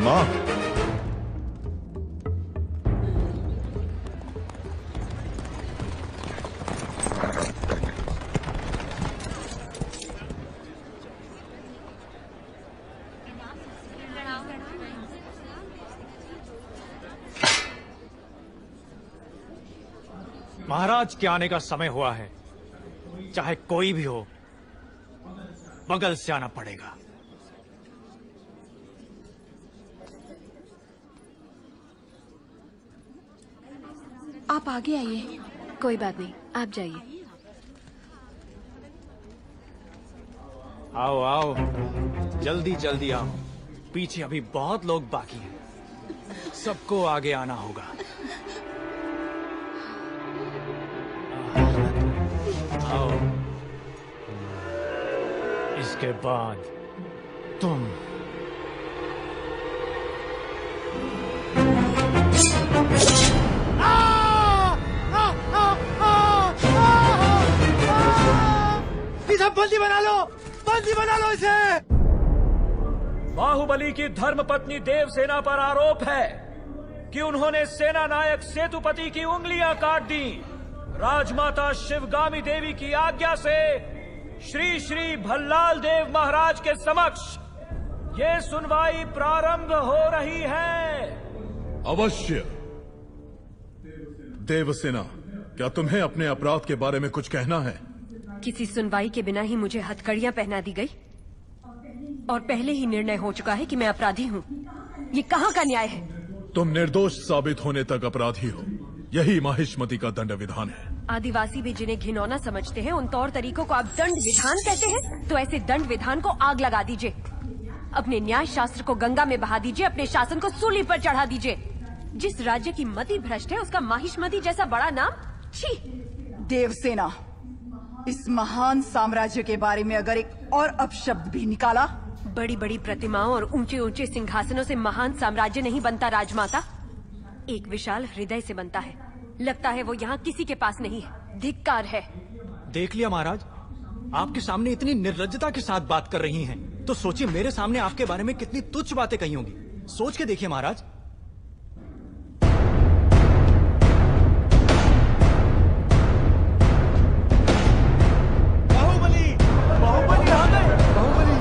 मां। महाराज के आने का समय हुआ है। चाहे कोई भी हो, बगल से आना पड़ेगा। आप आगे आइए। कोई बात नहीं, आप जाइए। आओ आओ, जल्दी जल्दी आओ। पीछे अभी बहुत लोग बाकी हैं। सबको आगे आना होगा। आओ, इसके बाद तुम। इसे बंदी बना लो, बंदी बना लो इसे। बाहुबली की धर्मपत्नी देवसेना पर आरोप है कि उन्होंने सेना नायक सेतुपति की उंगलियां काट दी। राजमाता शिवगामी देवी की आज्ञा से श्री श्री भल्लाल देव महाराज के समक्ष ये सुनवाई प्रारंभ हो रही है। अवश्य। देवसेना, क्या तुम्हें अपने अपराध के बारे में कुछ कहना है? किसी सुनवाई के बिना ही मुझे हथकड़ियां पहना दी गई और पहले ही निर्णय हो चुका है कि मैं अपराधी हूँ। ये कहाँ का न्याय है? तुम निर्दोष साबित होने तक अपराधी हो। यही माहिष्मति का दंड विधान है। आदिवासी भी जिन्हें घिनौना समझते हैं, उन तौर तरीकों को आप दंड विधान कहते हैं? तो ऐसे दंड विधान को आग लगा दीजिए। अपने न्याय शास्त्र को गंगा में बहा दीजिए। अपने शासन को सूली पर चढ़ा दीजिए। जिस राज्य की मति भ्रष्ट है, उसका माहिष्मति जैसा बड़ा नाम? छी! देवसेना, इस महान साम्राज्य के बारे में अगर एक और अपशब्द भी निकाला। बड़ी बड़ी प्रतिमाओं और ऊंचे ऊंचे सिंहासनों से महान साम्राज्य नहीं बनता राजमाता, एक विशाल हृदय से बनता है। लगता है वो यहाँ किसी के पास नहीं है। धिक्कार है। देख लिया महाराज, आपके सामने इतनी निर्लज्जता के साथ बात कर रही हैं, तो सोचिए मेरे सामने आपके बारे में कितनी तुच्छ बातें कही होंगी। सोच के देखिए महाराज। बाहुबली, बाहुबली आ गए। बाहुबली।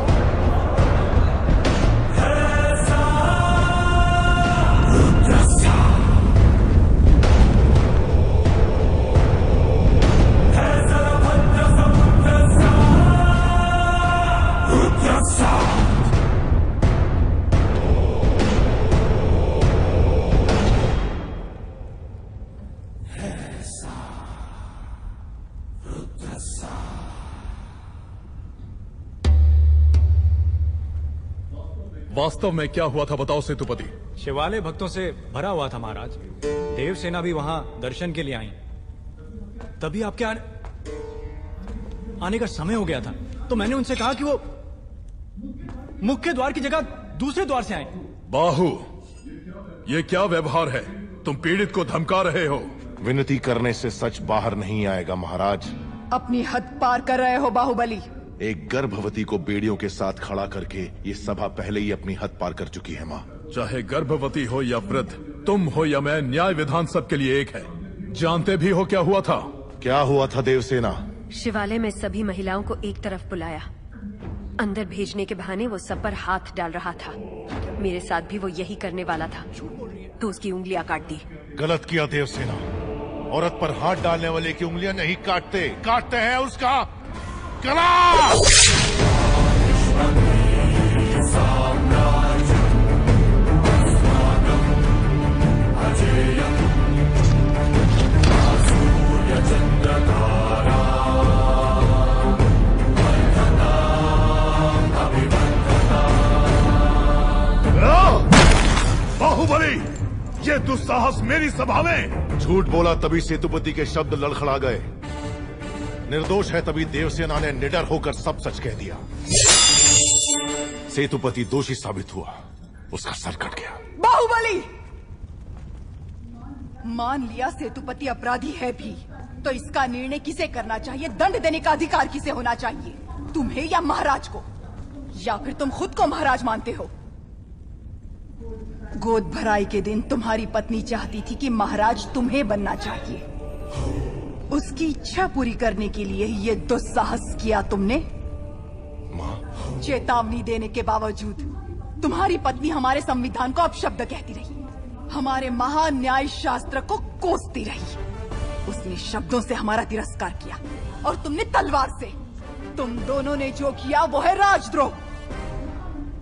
वास्तव में क्या हुआ था बताओ सेतुपति। शिवालय भक्तों से भरा हुआ था महाराज। देवसेना भी वहां दर्शन के लिए आई। तभी आपके आने का समय हो गया था, तो मैंने उनसे कहा कि वो मुख्य द्वार की जगह दूसरे द्वार से आए। बाहु, ये क्या व्यवहार है? तुम पीड़ित को धमका रहे हो। विनती करने से सच बाहर नहीं आएगा महाराज। अपनी हद पार कर रहे हो बाहुबली। एक गर्भवती को बेड़ियों के साथ खड़ा करके ये सभा पहले ही अपनी हद पार कर चुकी है माँ। चाहे गर्भवती हो या वृद्ध, तुम हो या मैं, न्याय विधान सबके लिए एक है। जानते भी हो क्या हुआ था? क्या हुआ था देवसेना? शिवालय में सभी महिलाओं को एक तरफ बुलाया। अंदर भेजने के बहाने वो सब पर हाथ डाल रहा था। मेरे साथ भी वो यही करने वाला था, तो उसकी उंगलियां काट दी। गलत किया देवसेना। औरत पर हाथ डालने वाले की उंगलियां नहीं काटते, काटते हैं उसका गला। बाहुबली, ये दुस्साहस मेरी सभा में। झूठ बोला तभी सेतुपति के शब्द लड़खड़ा गए। निर्दोष है तभी देवसेना ने निडर होकर सब सच कह दिया। सेतुपति दोषी साबित हुआ, उसका सर कट गया। बाहुबली, मान लिया सेतुपति अपराधी है भी, तो इसका निर्णय किसे करना चाहिए? दंड देने का अधिकार किसे होना चाहिए? तुम्हें या महाराज को? या फिर तुम खुद को महाराज मानते हो? गोद भराई के दिन तुम्हारी पत्नी चाहती थी कि महाराज तुम्हें बनना चाहिए। उसकी इच्छा पूरी करने के लिए ये दुस्साहस किया तुमने। माँ, चेतावनी देने के बावजूद तुम्हारी पत्नी हमारे संविधान को अपशब्द कहती रही, हमारे महान न्याय शास्त्र को कोसती रही। उसने शब्दों से हमारा तिरस्कार किया और तुमने तलवार से। तुम दोनों ने जो किया वो है राजद्रोह।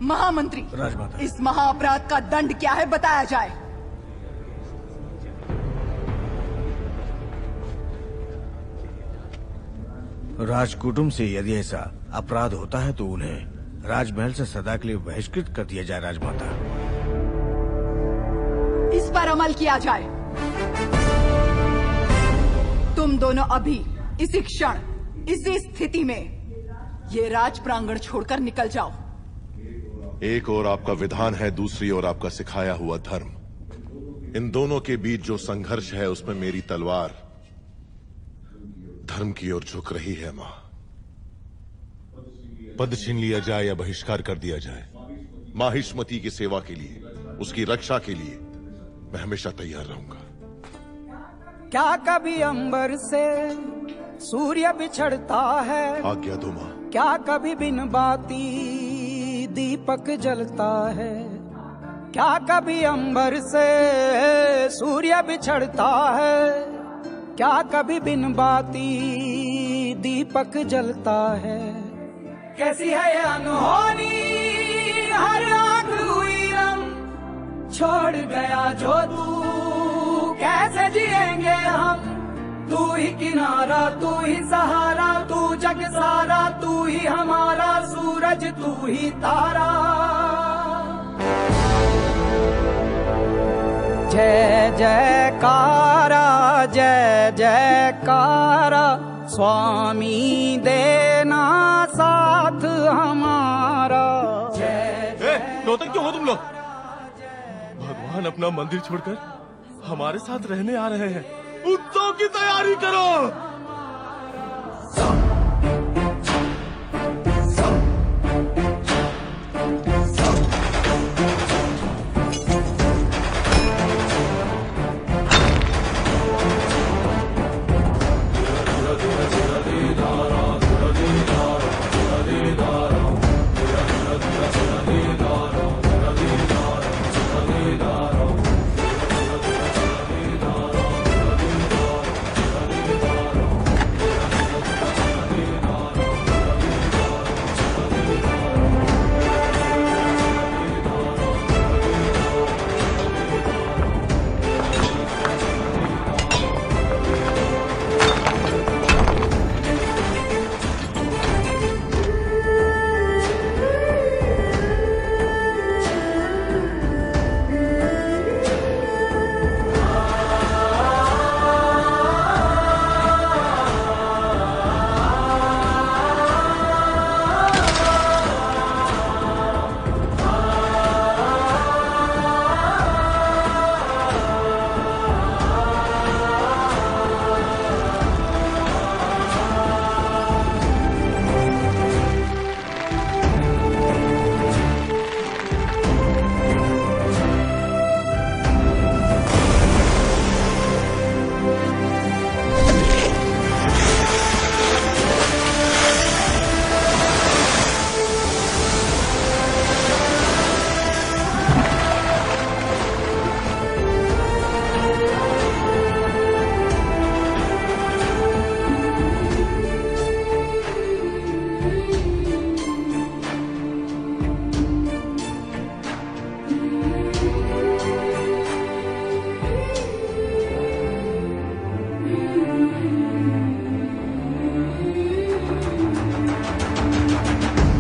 महामंत्री, राजमाता, इस महाअपराध का दंड क्या है बताया जाए। राजकुटुंब से यदि ऐसा अपराध होता है तो उन्हें राजमहल से सदा के लिए बहिष्कृत कर दिया जाए। राजमाता, इस पर अमल किया जाए। तुम दोनों अभी इसी क्षण इसी स्थिति में ये राज प्रांगण छोड़कर निकल जाओ। एक और आपका विधान है, दूसरी ओर आपका सिखाया हुआ धर्म। इन दोनों के बीच जो संघर्ष है उसमें मेरी तलवार धर्म की ओर झुक रही है। मां, पद छीन लिया जाए या बहिष्कार कर दिया जाए, माहिष्मती की सेवा के लिए, उसकी रक्षा के लिए मैं हमेशा तैयार रहूंगा। क्या कभी अंबर से सूर्य बिछड़ता है? आज्ञा दो मां। क्या कभी बिन बाती दीपक जलता है? क्या कभी अंबर से सूर्य बिछड़ता है? क्या कभी बिन बाती दीपक जलता है? कैसी है ये अनहोनी, हर आंख हुई रम, छोड़ गया जो तू, कैसे जिएंगे हम? तू ही किनारा, तू ही सहारा, तू जग सारा, तू ही हमारा सूरज, तू ही तारा। जय जयकारा, जय जयकारा, स्वामी देना साथ हमारा। रोते क्यों हो तुम लोग? भगवान अपना मंदिर छोड़कर हमारे साथ रहने आ रहे हैं। उत्सव की तैयारी करो।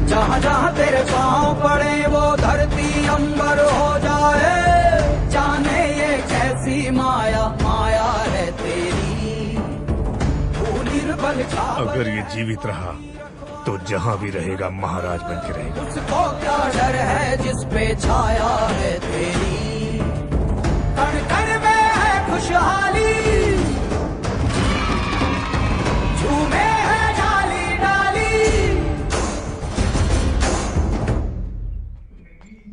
जहाँ जहाँ तेरे पाँव पड़े वो धरती अंबर हो जाए। जाने ये कैसी माया, माया है तेरी, तू निर्बल का। अगर ये जीवित रहा तो जहाँ भी रहेगा महाराज बन के रहेगा। उसको क्या डर है जिस पे छाया है तेरी, कण कण में है खुशहाली, झूमे है डाली डाली।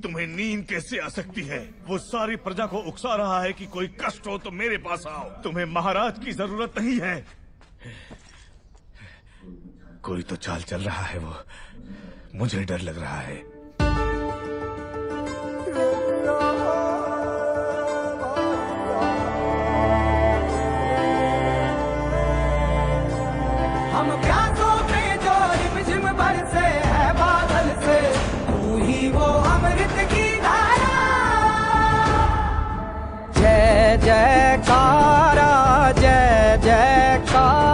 तुम्हें नींद के कैसे आ सकती है? वो सारी प्रजा को उकसा रहा है कि कोई कष्ट हो तो मेरे पास आओ। तुम्हें महाराज की जरूरत नहीं है। कोई तो चाल चल रहा है, वो मुझे डर लग रहा है। हम प्यासों पे जो रिमझिम बरसे है बादल से, तू ही वो अमृत की धारा। जय जयकारा, जय जयकारा।